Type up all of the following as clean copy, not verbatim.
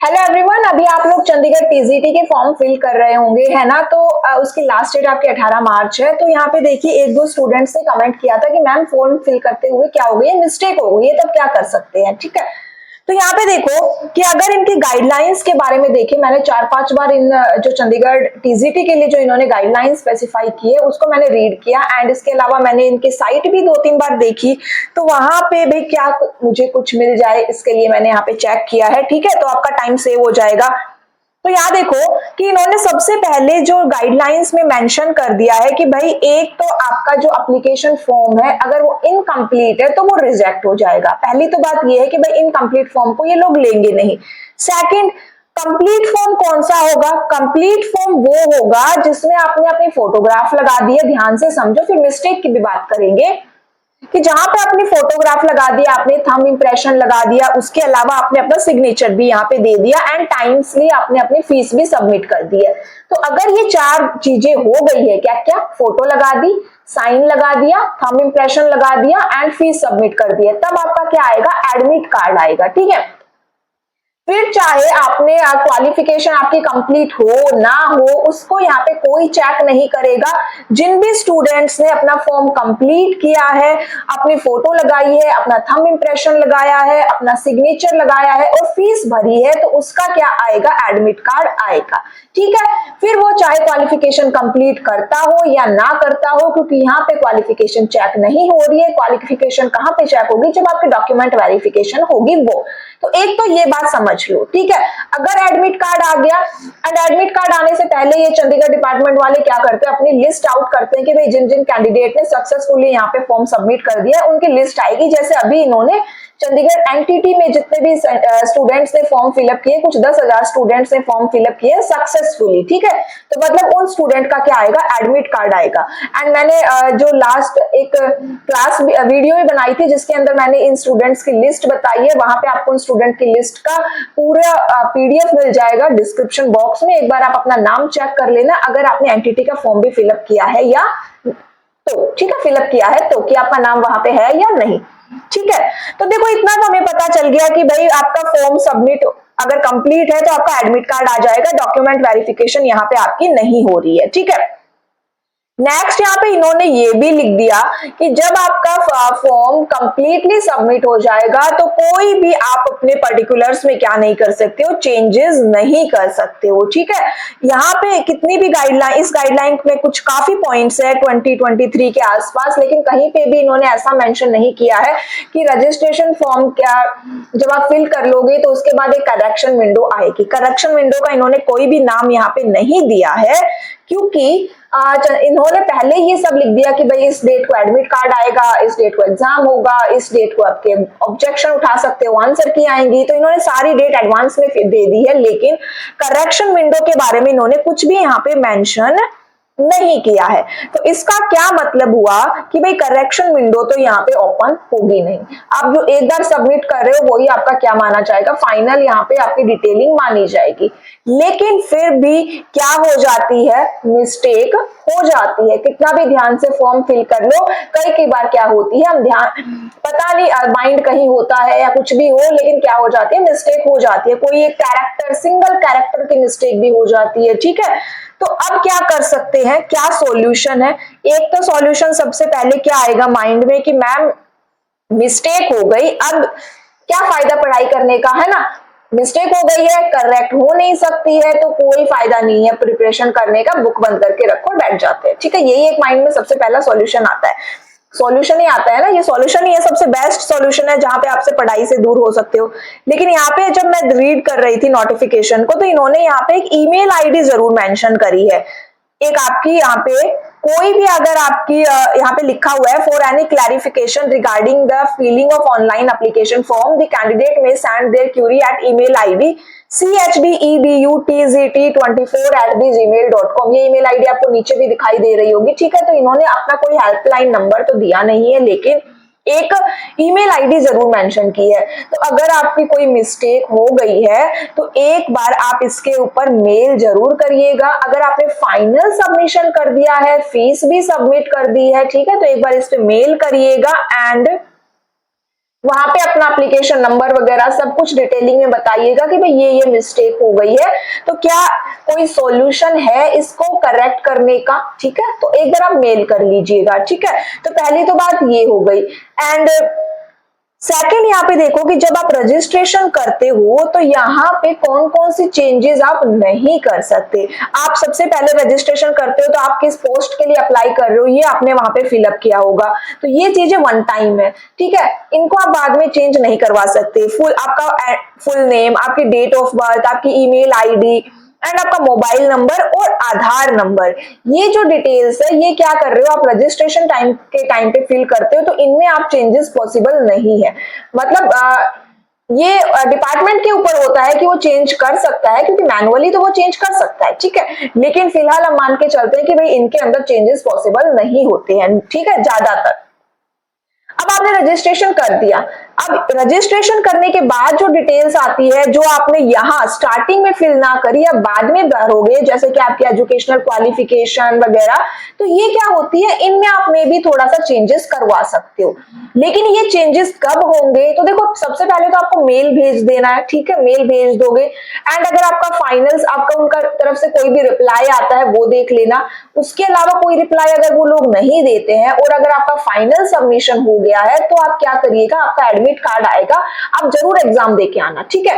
Hello everyone, अभी आप लोग चंडीगढ़ टीजीटी के फॉर्म फिल कर रहे होंगे, है ना। तो उसकी लास्ट डेट आपकी 18 मार्च है। तो यहाँ पे देखिए एक दो स्टूडेंट्स ने कमेंट किया था कि मैम फॉर्म फिल करते हुए क्या हो गई है, मिस्टेक हो गई है, तब क्या कर सकते हैं। ठीक है, तो यहाँ पे देखो कि अगर इनकी गाइडलाइंस के बारे में देखें, मैंने 4-5 बार इन जो चंडीगढ़ टीजीटी के लिए जो इन्होंने गाइडलाइंस स्पेसिफाई की है उसको मैंने रीड किया, एंड इसके अलावा मैंने इनकी साइट भी 2-3 बार देखी। तो वहां पे भी क्या मुझे कुछ मिल जाए इसके लिए मैंने यहाँ पे चेक किया है। ठीक है, तो आपका टाइम सेव हो जाएगा। तो यहाँ देखो कि इन्होंने सबसे पहले जो गाइडलाइंस में मेंशन कर दिया है कि भाई एक तो आपका जो एप्लीकेशन फॉर्म है अगर वो इनकम्प्लीट है तो वो रिजेक्ट हो जाएगा। पहली तो बात ये है कि भाई इनकम्प्लीट फॉर्म को ये लोग लेंगे नहीं। सेकंड, कंप्लीट फॉर्म कौन सा होगा? कंप्लीट फॉर्म वो होगा जिसमें आपने अपनी फोटोग्राफ लगा दी है। ध्यान से समझो, फिर मिस्टेक की भी बात करेंगे कि जहां पे अपनी फोटोग्राफ लगा दिया, आपने थंब इंप्रेशन लगा दिया, उसके अलावा आपने अपना सिग्नेचर भी यहाँ पे दे दिया, एंड टाइम्सली आपने अपनी फीस भी सबमिट कर दी है। तो अगर ये 4 चीजें हो गई है, क्या क्या? फोटो लगा दी, साइन लगा दिया, थंब इंप्रेशन लगा दिया एंड फीस सबमिट कर दी है, तब आपका क्या आएगा? एडमिट कार्ड आएगा। ठीक है, फिर चाहे आपने क्वालिफिकेशन आपकी कंप्लीट हो ना हो, उसको यहाँ पे कोई चेक नहीं करेगा। जिन भी स्टूडेंट्स ने अपना फॉर्म कंप्लीट किया है, अपनी फोटो लगाई है, अपना थंब इंप्रेशन लगाया है, अपना सिग्नेचर लगाया है और फीस भरी है, तो उसका क्या आएगा? एडमिट कार्ड आएगा। ठीक है, फिर वो चाहे क्वालिफिकेशन कंप्लीट करता हो या ना करता हो, क्योंकि यहाँ पे क्वालिफिकेशन चेक नहीं हो रही है। क्वालिफिकेशन कहाँ पे चेक होगी? जब आपकी डॉक्यूमेंट वेरिफिकेशन होगी वो। तो एक तो ये बात समझ लो। ठीक है, अगर एडमिट कार्ड आ गया, एंड एडमिट कार्ड आने से पहले ये चंडीगढ़ डिपार्टमेंट वाले क्या करते हैं? अपनी लिस्ट आउट करते हैं कि भाई जिन जिन कैंडिडेट ने सक्सेसफुली यहाँ पे फॉर्म सबमिट कर दिया है उनकी लिस्ट आएगी। जैसे अभी इन्होंने चंडीगढ़ एनटीटी में जितने भी स्टूडेंट्स ने फॉर्म फिलअप किए, कुछ 10,000 स्टूडेंट्स ने फॉर्म फिलअप किए सक्सेसफुली। ठीक है, तो मतलब उन स्टूडेंट का क्या आएगा? एडमिट कार्ड आएगा। एंड मैंने जो लास्ट एक क्लास वीडियो भी बनाई थी जिसके अंदर मैंने इन स्टूडेंट्स की लिस्ट बताई है, वहां पे आपको उन स्टूडेंट की लिस्ट का पूरा पीडीएफ मिल जाएगा डिस्क्रिप्शन बॉक्स में। एक बार आप अपना नाम चेक कर लेना अगर आपने एनटीटी का फॉर्म भी फिलअप किया है या तो। ठीक है, फिलअप किया है तो कि आपका नाम वहां पे है या नहीं। ठीक है, तो देखो इतना तो हमें पता चल गया कि भाई आपका फॉर्म सबमिट अगर कंप्लीट है तो आपका एडमिट कार्ड आ जाएगा। डॉक्यूमेंट वेरिफिकेशन यहाँ पे आपकी नहीं हो रही है। ठीक है, नेक्स्ट यहाँ पे इन्होंने ये भी लिख दिया कि जब आपका फॉर्म कंप्लीटली सबमिट हो जाएगा तो कोई भी आप अपने पर्टिकुलर्स में क्या नहीं कर सकते हो? चेंजेस नहीं कर सकते हो। ठीक है, यहाँ पे कितनी भी गाइडलाइन, इस गाइडलाइन में कुछ काफी पॉइंट्स है 2023 के आसपास, लेकिन कहीं पे भी इन्होंने ऐसा मेंशन नहीं किया है कि रजिस्ट्रेशन फॉर्म क्या जब आप फिल कर लोगे तो उसके बाद एक करेक्शन विंडो आएगी। करेक्शन विंडो का इन्होंने कोई भी नाम यहाँ पे नहीं दिया है, क्योंकि इन्होंने पहले ये सब लिख दिया कि भाई इस डेट को एडमिट कार्ड आएगा, इस डेट को एग्जाम होगा, इस डेट को आपके ऑब्जेक्शन उठा सकते हो, आंसर की आएंगी। तो इन्होंने सारी डेट एडवांस में दे दी है, लेकिन करेक्शन विंडो के बारे में इन्होंने कुछ भी यहाँ पे मेंशन नहीं किया है। तो इसका क्या मतलब हुआ कि भाई करेक्शन विंडो तो यहाँ पे ओपन होगी नहीं। आप जो एक बार सबमिट कर रहे हो वही आपका क्या माना जाएगा? फाइनल यहाँ पे आपकी डिटेलिंग मानी जाएगी। लेकिन फिर भी क्या हो जाती है? मिस्टेक हो जाती है। कितना भी ध्यान से फॉर्म फिल कर लो, कई बार क्या होती है, हम ध्यान पता नहीं माइंड कहीं होता है या कुछ भी हो, लेकिन क्या हो जाती है? मिस्टेक हो जाती है। कोई एक कैरेक्टर, सिंगल कैरेक्टर की मिस्टेक भी हो जाती है। ठीक है, तो अब क्या कर सकते हैं? क्या सॉल्यूशन है? एक तो सॉल्यूशन सबसे पहले क्या आएगा माइंड में कि मैम मिस्टेक हो गई, अब क्या फायदा पढ़ाई करने का, है ना। मिस्टेक हो गई है, करेक्ट हो नहीं सकती है, तो कोई फायदा नहीं है प्रिपरेशन करने का, बुक बंद करके रखो, बैठ जाते हैं। ठीक है, यही एक माइंड में सबसे पहला सॉल्यूशन आता है। सॉल्यूशन ही आता है ना, ये सॉल्यूशन ही है, सबसे बेस्ट सॉल्यूशन है जहां पे आपसे पढ़ाई से दूर हो सकते हो। लेकिन यहाँ पे जब मैं रीड कर रही थी नोटिफिकेशन को, तो इन्होंने यहाँ पे एक ईमेल आईडी जरूर मेंशन करी है। एक आपकी यहाँ पे कोई भी अगर आपकी यहाँ पे लिखा हुआ है for any clarification regarding the filling of online application form the candidate may send their query at email ID chdebutt24@gmail.com। ये ईमेल आईडी आपको नीचे भी दिखाई दे रही होगी। ठीक है, तो इन्होंने अपना कोई हेल्पलाइन नंबर तो दिया नहीं है, लेकिन एक ईमेल आईडी जरूर मेंशन की है। तो अगर आपकी कोई मिस्टेक हो गई है तो एक बार आप इसके ऊपर मेल जरूर करिएगा। अगर आपने फाइनल सबमिशन कर दिया है, फीस भी सबमिट कर दी है, ठीक है, तो एक बार इस पे मेल करिएगा एंड वहां पे अपना एप्लीकेशन नंबर वगैरह सब कुछ डिटेलिंग में बताइएगा कि भाई ये मिस्टेक हो गई है, तो क्या कोई सॉल्यूशन है इसको करेक्ट करने का, ठीक है। तो एक बार आप मेल कर लीजिएगा, ठीक है। तो पहली तो बात ये हो गई। एंड सेकेंड यहाँ पे देखो कि जब आप रजिस्ट्रेशन करते हो तो यहाँ पे कौन कौन सी चेंजेस आप नहीं कर सकते। आप सबसे पहले रजिस्ट्रेशन करते हो तो आप किस पोस्ट के लिए अप्लाई कर रहे हो ये आपने वहां पे फिलअप किया होगा, तो ये चीजें वन टाइम है, ठीक है। इनको आप बाद में चेंज नहीं करवा सकते। आपका फुल नेम, आपकी डेट ऑफ बर्थ, आपकी ईमेल आईडी एंड आपका मोबाइल नंबर और आधार नंबर, ये जो डिटेल्स है ये क्या कर रहे हो आप रजिस्ट्रेशन टाइम पे फिल करते हो, तो इनमें आप चेंजेस पॉसिबल नहीं है। मतलब ये डिपार्टमेंट के ऊपर होता है कि वो चेंज कर सकता है, क्योंकि मैनुअली तो वो चेंज कर सकता है, ठीक है। लेकिन फिलहाल हम मान के चलते हैं कि भाई इनके अंदर चेंजेस पॉसिबल नहीं होते हैं, ठीक है, ज्यादातर। अब आपने रजिस्ट्रेशन कर दिया। अब रजिस्ट्रेशन करने के बाद जो डिटेल्स आती है जो आपने यहाँ स्टार्टिंग में फिल ना करी या बाद में भरोगे, जैसे कि आपकी एजुकेशनल क्वालिफिकेशन वगैरह, तो ये क्या होती है, इनमें आप में भी थोड़ा सा चेंजेस करवा सकते हो। लेकिन ये चेंजेस कब होंगे, तो देखो सबसे पहले तो आपको मेल भेज देना है, ठीक है, मेल भेज दोगे। एंड अगर आपका फाइनल्स आपका उनका तरफ से कोई भी रिप्लाई आता है वो देख लेना। उसके अलावा कोई रिप्लाई अगर वो लोग नहीं देते हैं और अगर आपका फाइनल सबमिशन हो गया है तो आप क्या करिएगा, आपका एडमिट कार्ड आएगा, आप जरूर एग्जाम देके आना, ठीक है।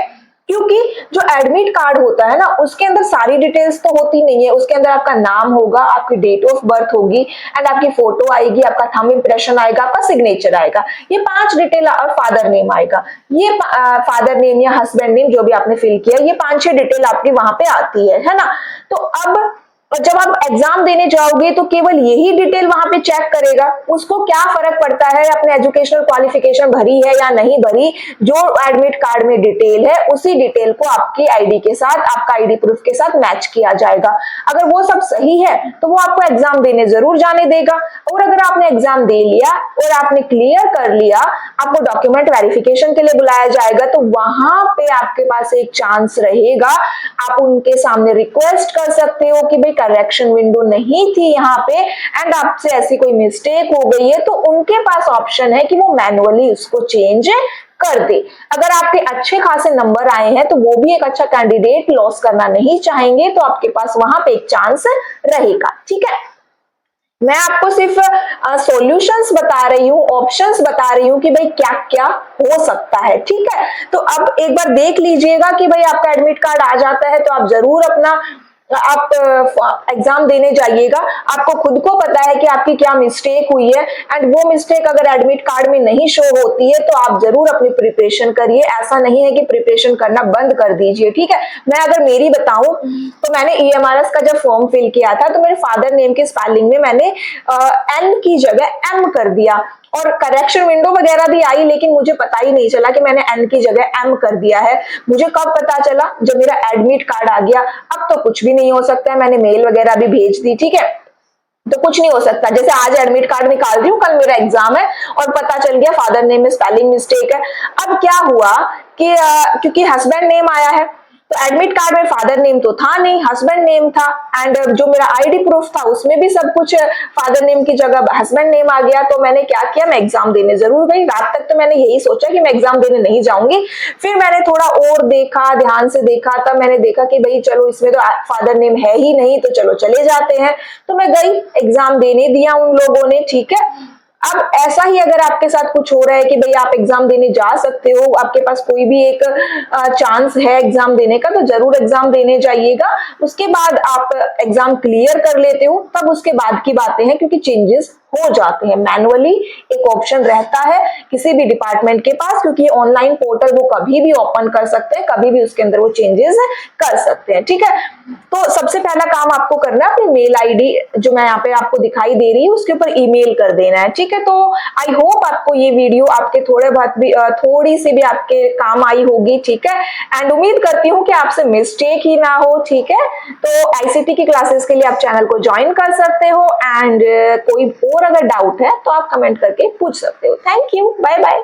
क्योंकि जो एडमिट कार्ड होता है ना उसके अंदर सारी डिटेल्स तो होती नहीं है, उसके अंदर आपका नाम होगा, आपकी डेट ऑफ बर्थ होगी एंड आपकी फोटो आएगी, आपका थंब इंप्रेशन आएगा, आपका सिग्नेचर आएगा, ये 5 डिटेल और फादर नेम आएगा। ये फादर नेम या हस्बैंड नेम जो भी आपने फिल किया, ये 5-6 डिटेल आपकी वहां पे आती है ना। तो अब और जब आप एग्जाम देने जाओगे तो केवल यही डिटेल वहां पे चेक करेगा, उसको क्या फर्क पड़ता है अपने एजुकेशनल क्वालिफिकेशन भरी है या नहीं भरी, जो एडमिट कार्ड में डिटेल है उसी डिटेल को आपकी आईडी के साथ, आपका आईडी प्रूफ के साथ मैच किया जाएगा। अगर वो सब सही है तो वो आपको एग्जाम देने जरूर जाने देगा, और अगर आपने एग्जाम दे लिया और आपने क्लियर कर लिया, आपको डॉक्यूमेंट वेरिफिकेशन के लिए बुलाया जाएगा, तो वहां पे आपके पास एक चांस रहेगा, आप उनके सामने रिक्वेस्ट कर सकते हो कि भाई करेक्शन विंडो नहीं थी यहाँ पे एंड आपसे ऐसी कोई मिस्टेक हो गई है, तो उनके पास ऑप्शन है कि वो मैनुअली उसको चेंज कर दे। अगर आपके अच्छे खासे नंबर आए हैं तो वो भी एक अच्छा कैंडिडेट लॉस करना नहीं चाहेंगे, तो आपके पास वहां पे एक चांस रहेगा, ठीक है। मैं आपको सिर्फ सॉल्यूशंस बता रही हूँ, ऑप्शंस बता रही हूँ कि भाई क्या क्या हो सकता है, ठीक है। तो अब एक बार देख लीजिएगा कि भाई आपका एडमिट कार्ड आ जाता है तो आप जरूर अपना आप एग्जाम देने जाइएगा। आपको खुद को पता है कि आपकी क्या मिस्टेक हुई है एंड वो मिस्टेक अगर एडमिट कार्ड में नहीं शो होती है तो आप जरूर अपनी प्रिपरेशन करिए। ऐसा नहीं है कि प्रिपरेशन करना बंद कर दीजिए, ठीक है। मैं अगर मेरी बताऊं तो मैंने EMRS का जब फॉर्म फिल किया था तो मेरे फादर नेम के स्पेलिंग में मैंने N की जगह M कर दिया और करेक्शन विंडो वगैरह भी आई, लेकिन मुझे पता ही नहीं चला कि मैंने N की जगह M कर दिया है। मुझे कब पता चला, जब मेरा एडमिट कार्ड आ गया। अब तो कुछ भी नहीं हो सकता है, मैंने मेल वगैरह भी भेज दी, ठीक है, तो कुछ नहीं हो सकता। जैसे आज एडमिट कार्ड निकाल रही हूँ, कल मेरा एग्जाम है और पता चल गया फादर नेम में स्पेलिंग मिस्टेक है। अब क्या हुआ कि क्योंकि हस्बैंड नेम आया है तो एडमिट कार्ड में फादर नेम तो था नहीं, हस्बैंड नेम था एंड जो मेरा आईडी प्रूफ था उसमें भी सब कुछ फादर नेम की जगह हस्बैंड नेम आ गया। तो मैंने क्या किया, मैं एग्जाम देने जरूर गई। रात तक तो मैंने यही सोचा कि मैं एग्जाम देने नहीं जाऊंगी, फिर मैंने थोड़ा और देखा, ध्यान से देखा, तब मैंने देखा कि भाई चलो इसमें तो फादर नेम है ही नहीं, तो चलो चले जाते हैं। तो मैं गई, एग्जाम देने दिया उन लोगों ने, ठीक है। अब ऐसा ही अगर आपके साथ कुछ हो रहा है कि भाई आप एग्जाम देने जा सकते हो, आपके पास कोई भी एक चांस है एग्जाम देने का, तो जरूर एग्जाम देने जाइएगा। उसके बाद आप एग्जाम क्लियर कर लेते हो तब उसके बाद की बातें हैं, क्योंकि चेंजेस हो जाते हैं। मैनुअली एक ऑप्शन रहता है किसी भी डिपार्टमेंट के पास, क्योंकि ऑनलाइन पोर्टल वो कभी भी ओपन कर सकते हैं, कभी भी उसके अंदर वो चेंजेस कर सकते हैं, ठीक है। तो सबसे पहला काम आपको करना है, अपनी मेल आईडी जो मैं यहाँ पे आपको दिखाई दे रही है उसके ऊपर ईमेल कर देना है, ठीक है। तो आई होप आपको ये वीडियो आपके थोड़े बहुत भी थोड़ी सी भी आपके काम आई होगी, ठीक है। एंड उम्मीद करती हूँ कि आपसे मिस्टेक ही ना हो, ठीक है। तो ICT की क्लासेस के लिए आप चैनल को ज्वाइन कर सकते हो एंड कोई और अगर डाउट है तो आप कमेंट करके पूछ सकते हो। Thank you, bye bye.